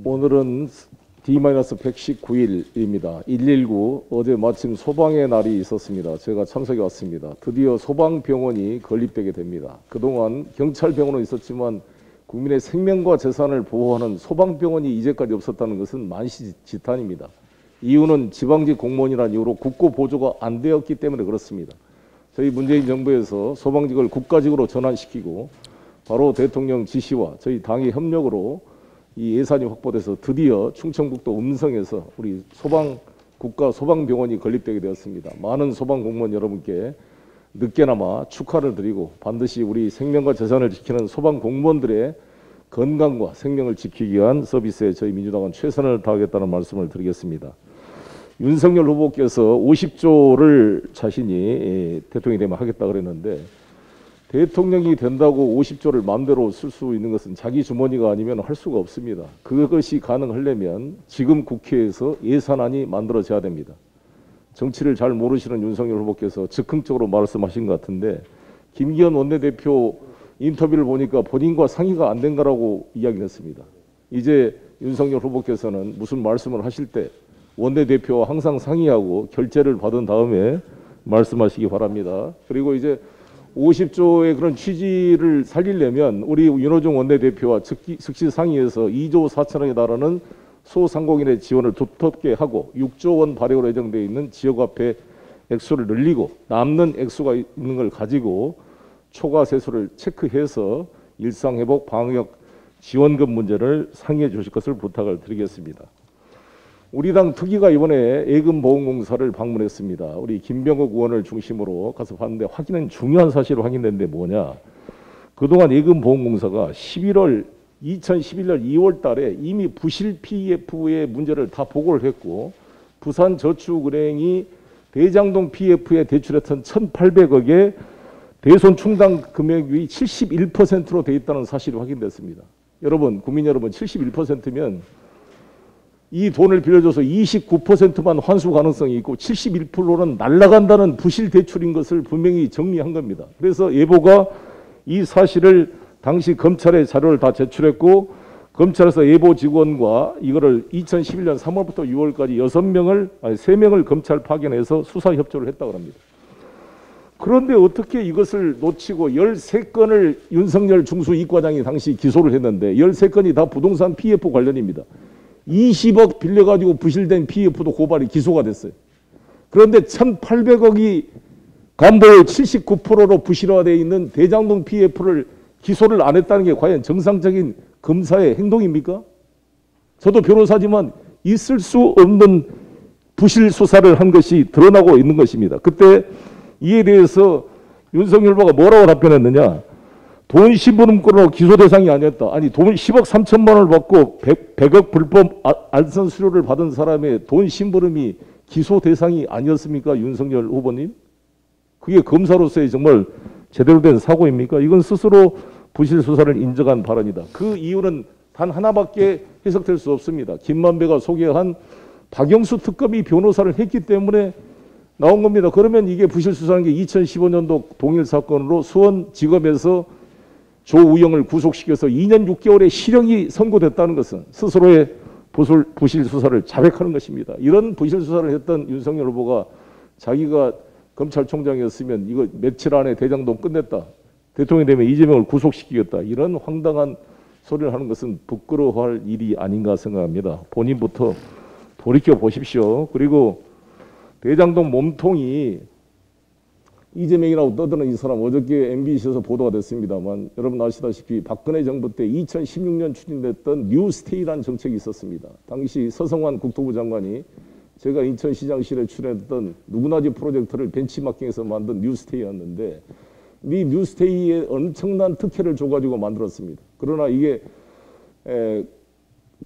오늘은 D-119일입니다. 119 어제 마침 소방의 날이 있었습니다. 제가 참석해 왔습니다. 드디어 소방병원이 건립되게 됩니다. 그동안 경찰병원은 있었지만 국민의 생명과 재산을 보호하는 소방병원이 이제까지 없었다는 것은 만시지탄입니다. 이유는 지방직 공무원이라는 이유로 국고 보조가 안 되었기 때문에 그렇습니다. 저희 문재인 정부에서 소방직을 국가직으로 전환시키고 바로 대통령 지시와 저희 당의 협력으로 이 예산이 확보돼서 드디어 충청북도 음성에서 우리 국가 소방병원이 건립되게 되었습니다. 많은 소방 공무원 여러분께 늦게나마 축하를 드리고 반드시 우리 생명과 재산을 지키는 소방 공무원들의 건강과 생명을 지키기 위한 서비스에 저희 민주당은 최선을 다하겠다는 말씀을 드리겠습니다. 윤석열 후보께서 50조를 자신이 대통령이 되면 하겠다 그랬는데 대통령이 된다고 50조를 마음대로 쓸 수 있는 것은 자기 주머니가 아니면 할 수가 없습니다. 그것이 가능하려면 지금 국회에서 예산안이 만들어져야 됩니다. 정치를 잘 모르시는 윤석열 후보께서 즉흥적으로 말씀하신 것 같은데 김기현 원내대표 인터뷰를 보니까 본인과 상의가 안 된 거라고 이야기를 했습니다. 이제 윤석열 후보께서는 무슨 말씀을 하실 때 원내대표와 항상 상의하고 결재를 받은 다음에 말씀하시기 바랍니다. 그리고 이제 50조의 그런 취지를 살리려면 우리 윤호중 원내대표와 즉시 상의해서 2조 4천억에 달하는 소상공인의 지원을 두텁게 하고 6조 원 발행으로 예정되어 있는 지역화폐 액수를 늘리고 남는 액수가 있는 걸 가지고 초과 세수를 체크해서 일상회복 방역 지원금 문제를 상의해 주실 것을 부탁을 드리겠습니다. 우리 당 특위가 이번에 예금보험공사를 방문했습니다. 우리 김병욱 의원을 중심으로 가서 봤는데 중요한 사실을 확인했는데 뭐냐. 그동안 예금보험공사가 2011년 2월 달에 이미 부실 PF의 문제를 다 보고를 했고 부산저축은행이 대장동 PF에 대출했던 1,800억의 대손 충당 금액이 71%로 돼 있다는 사실이 확인됐습니다. 여러분, 국민 여러분, 71%면 이 돈을 빌려줘서 29%만 환수 가능성이 있고 71%는 날아간다는 부실 대출인 것을 분명히 정리한 겁니다. 그래서 예보가 이 사실을 당시 검찰에 자료를 다 제출했고 검찰에서 예보 직원과 이거를 2011년 3월부터 6월까지 3명을 검찰 파견해서 수사 협조를 했다고 합니다. 그런데 어떻게 이것을 놓치고 13건을 윤석열 중수이과장이 당시 기소를 했는데 13건이 다 부동산 PF 관련입니다. 20억 빌려가지고 부실된 PF도 고발이 기소가 됐어요. 그런데 1,800억이 간보의 79%로 부실화되어 있는 대장동 PF를 기소를 안 했다는 게 과연 정상적인 검사의 행동입니까? 저도 변호사지만 있을 수 없는 부실 수사를 한 것이 드러나고 있는 것입니다. 그때 이에 대해서 윤석열 후보가 뭐라고 답변했느냐. 돈 심부름꾼으로 기소 대상이 아니었다. 아니 돈 10억 3천만 원을 받고 100억 불법 알선 수료를 받은 사람의 돈 심부름이 기소 대상이 아니었습니까? 윤석열 후보님? 그게 검사로서의 정말 제대로 된 사고입니까? 이건 스스로 부실 수사를 인정한 발언이다. 그 이유는 단 하나밖에 해석될 수 없습니다. 김만배가 소개한 박영수 특검이 변호사를 했기 때문에 나온 겁니다. 그러면 이게 부실 수사한 게 2015년도 동일 사건으로 수원지검에서 조우영을 구속시켜서 2년 6개월의 실형이 선고됐다는 것은 스스로의 부실 수사를 자백하는 것입니다. 이런 부실 수사를 했던 윤석열 후보가 자기가 검찰총장이었으면 이거 며칠 안에 대장동 끝냈다. 대통령이 되면 이재명을 구속시키겠다. 이런 황당한 소리를 하는 것은 부끄러워할 일이 아닌가 생각합니다. 본인부터 돌이켜 보십시오. 그리고 대장동 몸통이 이재명이라고 떠드는 이 사람 어저께 MBC에서 보도가 됐습니다만 여러분 아시다시피 박근혜 정부 때 2016년 추진됐던 뉴스테이라는 정책이 있었습니다. 당시 서성환 국토부 장관이 제가 인천시장실에 출연했던 누구나지 프로젝트를 벤치마킹해서 만든 뉴스테이였는데 이 뉴스테이에 엄청난 특혜를 줘가지고 만들었습니다. 그러나 이게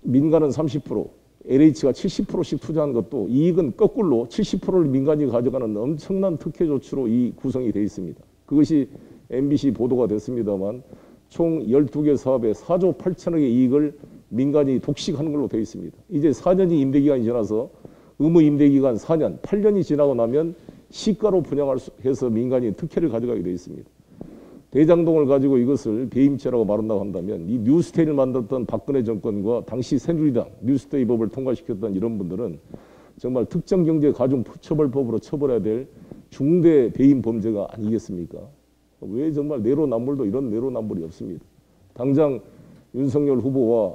민간은 30%, LH가 70%씩 투자한 것도 이익은 거꾸로 70%를 민간이 가져가는 엄청난 특혜 조치로 이 구성이 되어 있습니다. 그것이 MBC 보도가 됐습니다만 총 12개 사업에 4조 8천억의 이익을 민간이 독식하는 걸로 되어 있습니다. 이제 4년이 임대기간이 지나서 의무 임대기간 4년, 8년이 지나고 나면 시가로 분양해서 민간이 특혜를 가져가게 되어 있습니다. 대장동을 가지고 이것을 배임죄라고 말한다고 한다면 이 뉴스테이를 만들었던 박근혜 정권과 당시 새누리당 뉴스테이 법을 통과시켰던 이런 분들은 정말 특정경제가중처벌법으로 처벌해야 될 중대 배임 범죄가 아니겠습니까? 왜 정말 내로남불도 이런 내로남불이 없습니다. 당장 윤석열 후보와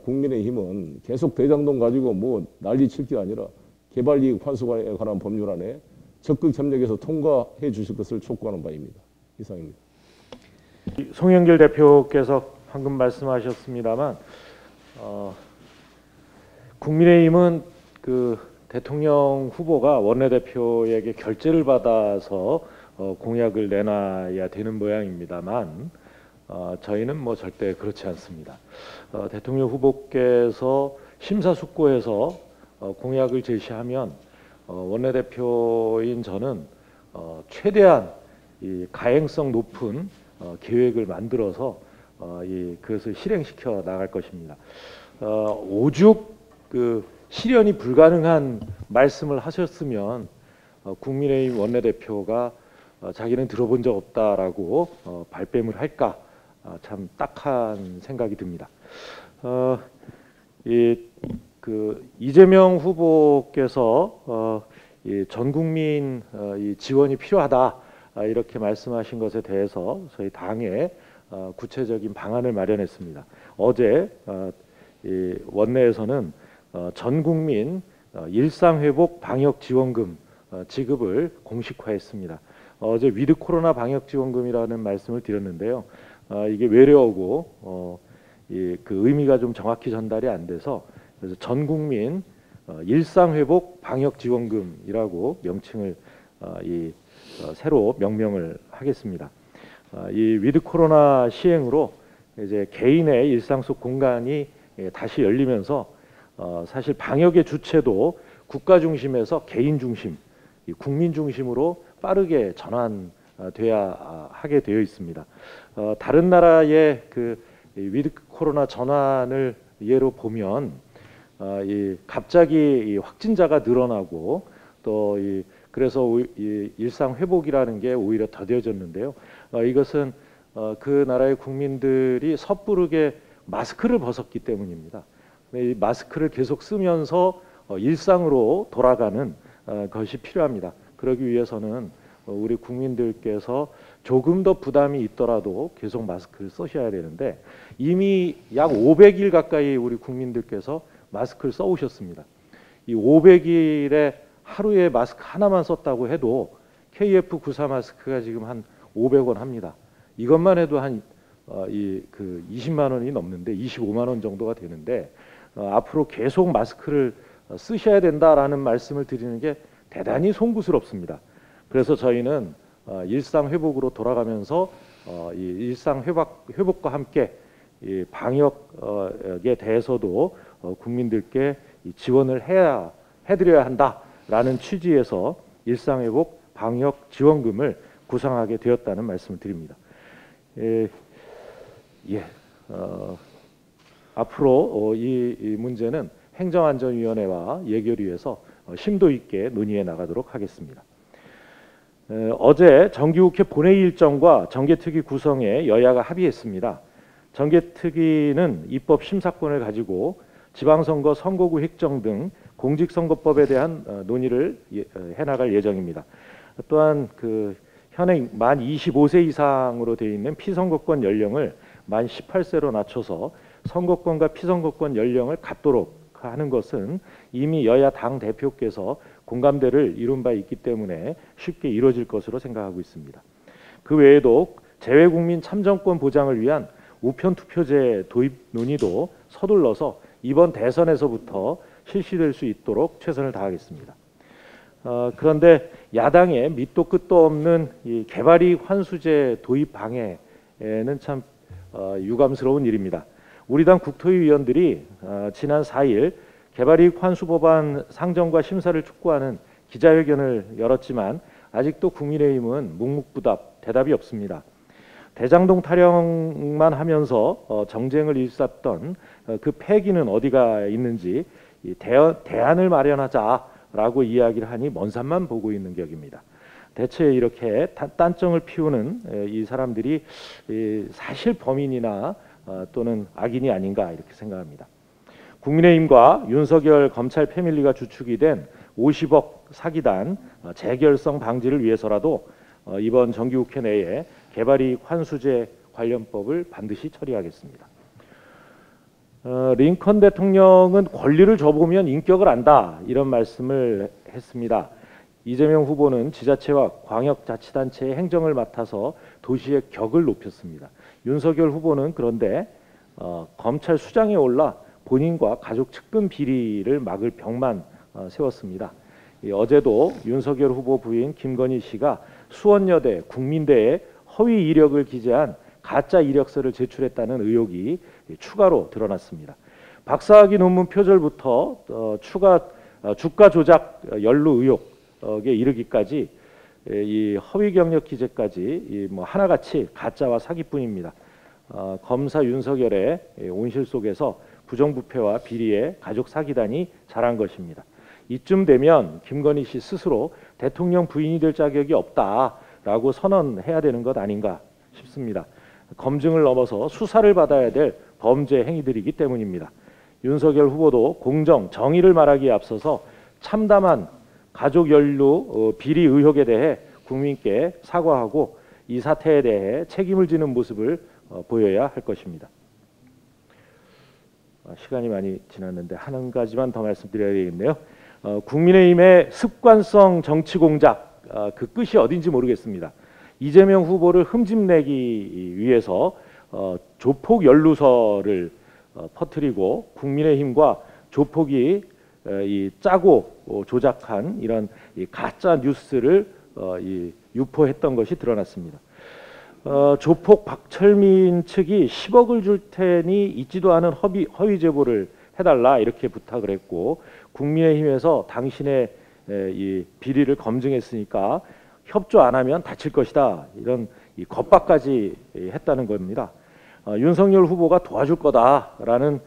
국민의힘은 계속 대장동 가지고 뭐 난리 칠 게 아니라 개발이익 환수에 관한 법률안에 적극 협력해서 통과해 주실 것을 촉구하는 바입니다. 이상입니다. 송영길 대표께서 방금 말씀하셨습니다만 국민의힘은 그 대통령 후보가 원내대표에게 결재를 받아서 공약을 내놔야 되는 모양입니다만 저희는 뭐 절대 그렇지 않습니다. 대통령 후보께서 심사숙고해서 공약을 제시하면 원내대표인 저는 최대한 이 가행성 높은 계획을 만들어서 그것을 실행시켜 나갈 것입니다. 오죽 그 실현이 불가능한 말씀을 하셨으면 국민의힘 원내대표가 자기는 들어본 적 없다라고 발뺌을 할까 참 딱한 생각이 듭니다. 이재명 후보께서 전 국민 지원이 필요하다 이렇게 말씀하신 것에 대해서 저희 당에 구체적인 방안을 마련했습니다. 어제 원내에서는 전 국민 일상회복 방역지원금 지급을 공식화했습니다. 어제 위드 코로나 방역지원금이라는 말씀을 드렸는데요. 이게 외래어고 그 의미가 좀 정확히 전달이 안 돼서 그래서 전 국민 일상회복 방역지원금이라고 명칭을 새로 명명을 하겠습니다. 이 위드 코로나 시행으로 이제 개인의 일상 속 공간이 다시 열리면서 사실 방역의 주체도 국가 중심에서 개인 중심, 국민 중심으로 빠르게 전환돼야 하게 되어 있습니다. 다른 나라의 그 위드 코로나 전환을 예로 보면 갑자기 확진자가 늘어나고 또 그래서 일상 회복이라는 게 오히려 더뎌졌는데요. 이것은 그 나라의 국민들이 섣부르게 마스크를 벗었기 때문입니다. 이 마스크를 계속 쓰면서 일상으로 돌아가는 것이 필요합니다. 그러기 위해서는 우리 국민들께서 조금 더 부담이 있더라도 계속 마스크를 쓰셔야 되는데 이미 약 500일 가까이 우리 국민들께서 마스크를 써오셨습니다. 이 500일에 하루에 마스크 하나만 썼다고 해도 KF94 마스크가 지금 한 500원 합니다. 이것만 해도 한 20만 원이 넘는데 25만 원 정도가 되는데 앞으로 계속 마스크를 쓰셔야 된다라는 말씀을 드리는 게 대단히 송구스럽습니다. 그래서 저희는 일상 회복으로 돌아가면서 이 일상 회복과 함께 이 방역에 대해서도 국민들께 지원을 해드려야 한다라는 취지에서 일상회복 방역 지원금을 구상하게 되었다는 말씀을 드립니다. 앞으로 이 문제는 행정안전위원회와 예결위에서 심도 있게 논의해 나가도록 하겠습니다. 어제 정기국회 본회의 일정과 정개특위 구성에 여야가 합의했습니다. 정개특위는 입법 심사권을 가지고 지방선거, 선거구 획정 등 공직선거법에 대한 논의를 해나갈 예정입니다. 또한 현행 만 25세 이상으로 되어 있는 피선거권 연령을 만 18세로 낮춰서 선거권과 피선거권 연령을 같도록 하는 것은 이미 여야 당 대표께서 공감대를 이룬 바 있기 때문에 쉽게 이루어질 것으로 생각하고 있습니다. 그 외에도 재외국민 참정권 보장을 위한 우편투표제 도입 논의도 서둘러서 이번 대선에서부터 실시될 수 있도록 최선을 다하겠습니다. 그런데 야당의 밑도 끝도 없는 이 개발이익 환수제 도입 방해는 참 유감스러운 일입니다. 우리 당 국토위 위원들이 지난 4일 개발이익 환수 법안 상정과 심사를 촉구하는 기자회견을 열었지만 아직도 국민의힘은 묵묵부답 대답이 없습니다. 대장동 타령만 하면서 정쟁을 일삼던 그 패기는 어디가 있는지 대안을 마련하자라고 이야기를 하니 먼 산만 보고 있는 격입니다. 대체 이렇게 딴정을 피우는 이 사람들이 사실 범인이나 또는 악인이 아닌가 이렇게 생각합니다. 국민의힘과 윤석열 검찰 패밀리가 주축이 된 50억 사기단 재결성 방지를 위해서라도 이번 정기국회 내에 개발이익 환수제 관련법을 반드시 처리하겠습니다. 링컨 대통령은 권리를 줘보면 인격을 안다 이런 말씀을 했습니다. 이재명 후보는 지자체와 광역자치단체의 행정을 맡아서 도시의 격을 높였습니다. 윤석열 후보는 그런데 검찰 수장에 올라 본인과 가족 측근 비리를 막을 벽만 세웠습니다. 어제도 윤석열 후보 부인 김건희 씨가 수원여대 국민대에 허위 이력을 기재한 가짜 이력서를 제출했다는 의혹이 추가로 드러났습니다. 박사학위 논문 표절부터 주가 조작 연루 의혹에 이르기까지 이 허위 경력 기재까지 뭐 하나같이 가짜와 사기뿐입니다. 검사 윤석열의 온실 속에서 부정부패와 비리의 가족 사기단이 자란 것입니다. 이쯤 되면 김건희 씨 스스로 대통령 부인이 될 자격이 없다라고 선언해야 되는 것 아닌가 싶습니다. 검증을 넘어서 수사를 받아야 될 범죄 행위들이기 때문입니다. 윤석열 후보도 공정, 정의를 말하기에 앞서서 참담한 가족 연루 비리 의혹에 대해 국민께 사과하고 이 사태에 대해 책임을 지는 모습을 보여야 할 것입니다. 시간이 많이 지났는데 한 가지만 더 말씀드려야 되겠네요. 국민의힘의 습관성 정치 공작 그 끝이 어딘지 모르겠습니다. 이재명 후보를 흠집내기 위해서 조폭 연루설을 퍼뜨리고 국민의힘과 조폭이 짜고 조작한 이런 가짜 뉴스를 유포했던 것이 드러났습니다. 조폭 박철민 측이 10억을 줄 테니 있지도 않은 허위 제보를 해달라 이렇게 부탁을 했고 국민의힘에서 당신의 이 비리를 검증했으니까 협조 안 하면 다칠 것이다 이런 겁박까지 했다는 겁니다. 윤석열 후보가 도와줄 거다라는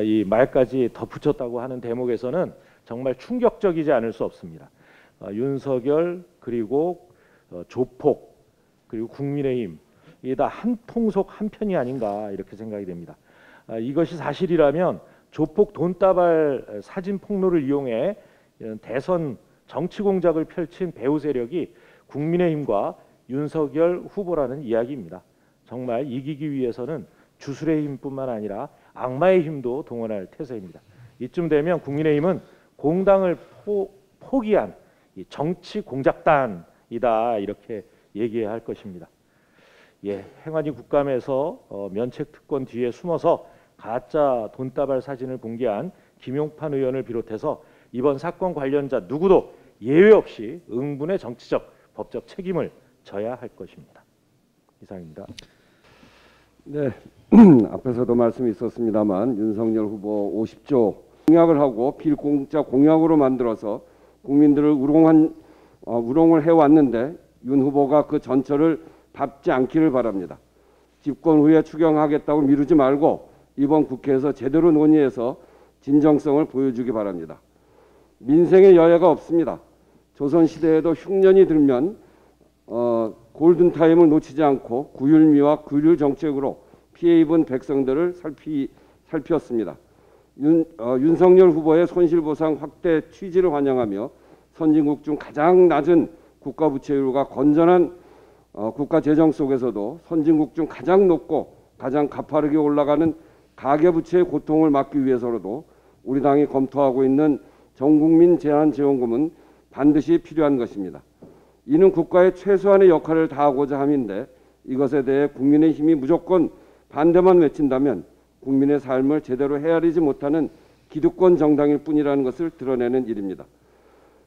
이 말까지 덧붙였다고 하는 대목에서는 정말 충격적이지 않을 수 없습니다. 윤석열 그리고 조폭 그리고 국민의힘 이게 다 한 통속 한 편이 아닌가 이렇게 생각이 됩니다. 이것이 사실이라면 조폭 돈다발 사진 폭로를 이용해 대선 정치 공작을 펼친 배후 세력이 국민의힘과 윤석열 후보라는 이야기입니다. 정말 이기기 위해서는 주술의 힘뿐만 아니라 악마의 힘도 동원할 태세입니다. 이쯤 되면 국민의힘은 공당을 포기한 정치 공작단이다 이렇게 얘기해야 할 것입니다. 행안위 국감에서 면책 특권 뒤에 숨어서 가짜 돈다발 사진을 공개한 김용판 의원을 비롯해서 이번 사건 관련자 누구도 예외 없이 응분의 정치적 법적 책임을 져야 할 것입니다. 이상입니다. 네, 앞에서도 말씀이 있었습니다만 윤석열 후보 50조 공약을 하고 필공짜 공약으로 만들어서 국민들을 우롱을 해왔는데 윤 후보가 그 전철을 밟지 않기를 바랍니다. 집권 후에 추경하겠다고 미루지 말고 이번 국회에서 제대로 논의해서 진정성을 보여주기 바랍니다. 민생의 여야가 없습니다. 조선시대에도 흉년이 들면 골든타임을 놓치지 않고 구휼미와 규율 정책으로 피해 입은 백성들을 살피었습니다. 윤석열 후보의 손실보상 확대 취지를 환영하며 선진국 중 가장 낮은 국가부채율과 건전한 국가재정 속에서도 선진국 중 가장 높고 가장 가파르게 올라가는 가계부채의 고통을 막기 위해서라도 우리 당이 검토하고 있는 전국민 재난지원금은 반드시 필요한 것입니다. 이는 국가의 최소한의 역할을 다하고자 함인데 이것에 대해 국민의힘이 무조건 반대만 외친다면 국민의 삶을 제대로 헤아리지 못하는 기득권 정당일 뿐이라는 것을 드러내는 일입니다.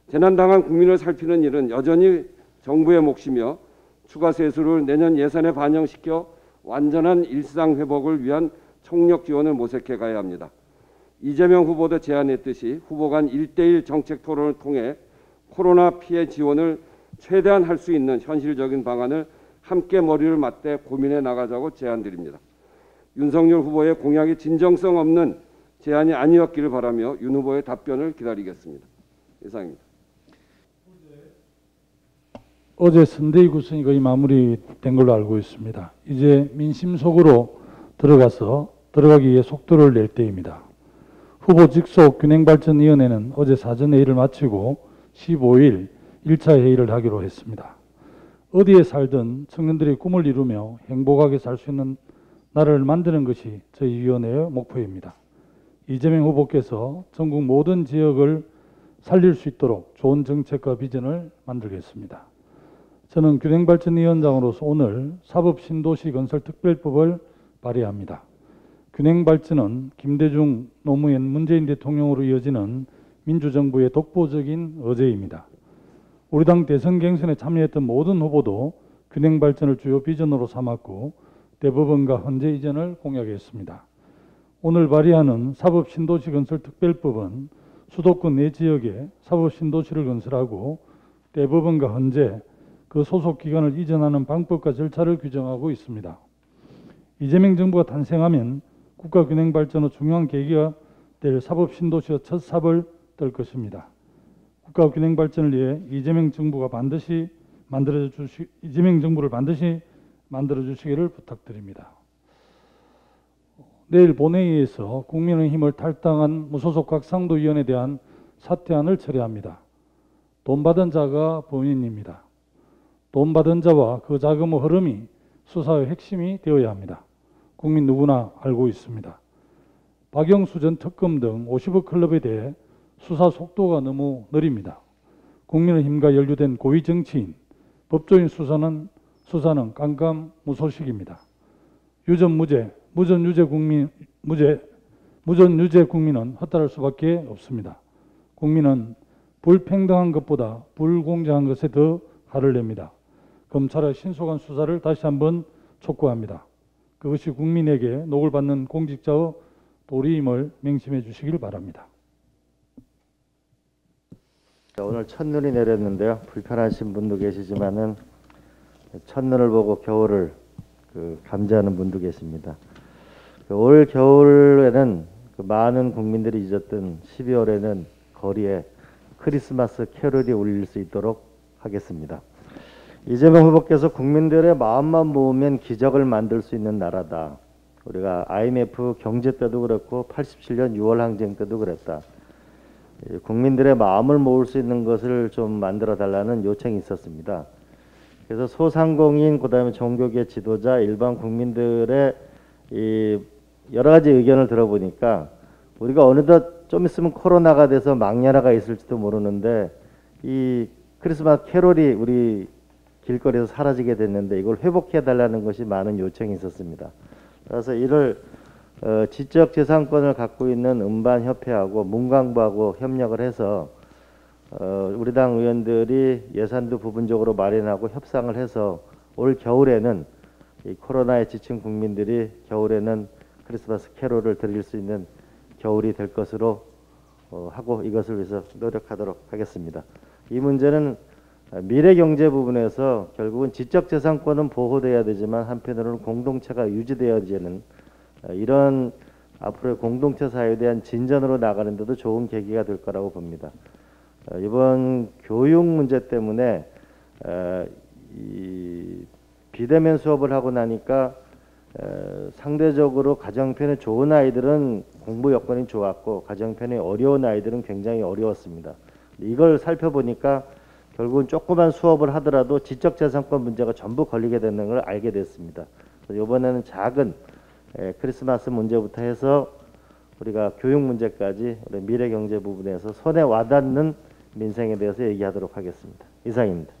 재난당한 국민을 살피는 일은 여전히 정부의 몫이며 추가 세수를 내년 예산에 반영시켜 완전한 일상 회복을 위한 총력 지원을 모색해 가야 합니다. 이재명 후보도 제안했듯이 후보 간 1대1 정책 토론을 통해 코로나 피해 지원을 최대한 할 수 있는 현실적인 방안을 함께 머리를 맞대 고민해 나가자고 제안드립니다. 윤석열 후보의 공약이 진정성 없는 제안이 아니었기를 바라며 윤 후보의 답변을 기다리겠습니다. 이상입니다. 어제 선대위 구성이 거의 마무리된 걸로 알고 있습니다. 이제 민심 속으로 들어가기 위해 속도를 낼 때입니다. 후보 직속 균형발전위원회는 어제 사전 회의를 마치고 15일 1차 회의를 하기로 했습니다. 어디에 살든 청년들이 꿈을 이루며 행복하게 살 수 있는 나라를 만드는 것이 저희 위원회의 목표입니다. 이재명 후보께서 전국 모든 지역을 살릴 수 있도록 좋은 정책과 비전을 만들겠습니다. 저는 균형발전위원장으로서 오늘 사법신도시 건설특별법을 발의합니다. 균형발전은 김대중, 노무현, 문재인 대통령으로 이어지는 민주정부의 독보적인 의제입니다. 우리 당 대선 경선에 참여했던 모든 후보도 균형발전을 주요 비전으로 삼았고 대법원과 헌재 이전을 공약했습니다. 오늘 발의하는 사법신도시 건설특별법은 수도권 내 지역에 사법신도시를 건설하고 대법원과 헌재, 그 소속 기관을 이전하는 방법과 절차를 규정하고 있습니다. 이재명 정부가 탄생하면 국가균형발전의 중요한 계기가 될 사법신도시의 첫 삽을 뜰 것입니다. 국가균형발전을 위해 이재명 정부를 반드시 만들어 주시기를 부탁드립니다. 내일 본회의에서 국민의힘을 탈당한 무소속 곽상도 의원에 대한 사퇴안을 처리합니다. 돈 받은 자가 범인입니다. 돈 받은 자와 그 자금의 흐름이 수사의 핵심이 되어야 합니다. 국민 누구나 알고 있습니다. 박영수 전 특검 등 50억 클럽에 대해 수사 속도가 너무 느립니다. 국민의힘과 연루된 고위 정치인, 법조인 수사는 깜깜무소식입니다. 무전 유죄 국민은 허탈할 수밖에 없습니다. 국민은 불평등한 것보다 불공정한 것에 더 화를 냅니다. 검찰의 신속한 수사를 다시 한번 촉구합니다. 그것이 국민에게 녹을 받는 공직자의 도리임을 명심해 주시길 바랍니다. 오늘 첫눈이 내렸는데요. 불편하신 분도 계시지만은 첫눈을 보고 겨울을 감지하는 분도 계십니다. 올 겨울에는 많은 국민들이 잊었던 12월에는 거리에 크리스마스 캐롤이 울릴 수 있도록 하겠습니다. 이재명 후보께서 국민들의 마음만 모으면 기적을 만들 수 있는 나라다. 우리가 IMF 경제 때도 그렇고 87년 6월 항쟁 때도 그랬다. 국민들의 마음을 모을 수 있는 것을 좀 만들어 달라는 요청이 있었습니다. 그래서 소상공인, 그다음에 종교계 지도자, 일반 국민들의 이 여러 가지 의견을 들어보니까 우리가 어느덧 좀 있으면 코로나가 돼서 망연화가 있을지도 모르는데 이 크리스마스 캐롤이 우리 길거리에서 사라지게 됐는데 이걸 회복해 달라는 것이 많은 요청이 있었습니다. 그래서 이를 지적재산권을 갖고 있는 음반협회하고 문광부하고 협력을 해서 우리 당 의원들이 예산도 부분적으로 마련하고 협상을 해서 올 겨울에는 이 코로나에 지친 국민들이 겨울에는 크리스마스 캐롤을 드릴 수 있는 겨울이 될 것으로 하고 이것을 위해서 노력하도록 하겠습니다. 이 문제는 미래 경제 부분에서 결국은 지적재산권은 보호돼야 되지만 한편으로는 공동체가 유지되어야 되는 이런 앞으로의 공동체 사회에 대한 진전으로 나가는 데도 좋은 계기가 될 거라고 봅니다. 이번 교육 문제 때문에 이 비대면 수업을 하고 나니까 상대적으로 가정편이 좋은 아이들은 공부 여건이 좋았고 가정편이 어려운 아이들은 굉장히 어려웠습니다. 이걸 살펴보니까 결국은 조그만 수업을 하더라도 지적재산권 문제가 전부 걸리게 되는 걸 알게 됐습니다. 이번에는 작은 크리스마스 문제부터 해서 우리가 교육 문제까지 우리 미래경제 부분에서 손에 와닿는 민생에 대해서 얘기하도록 하겠습니다. 이상입니다.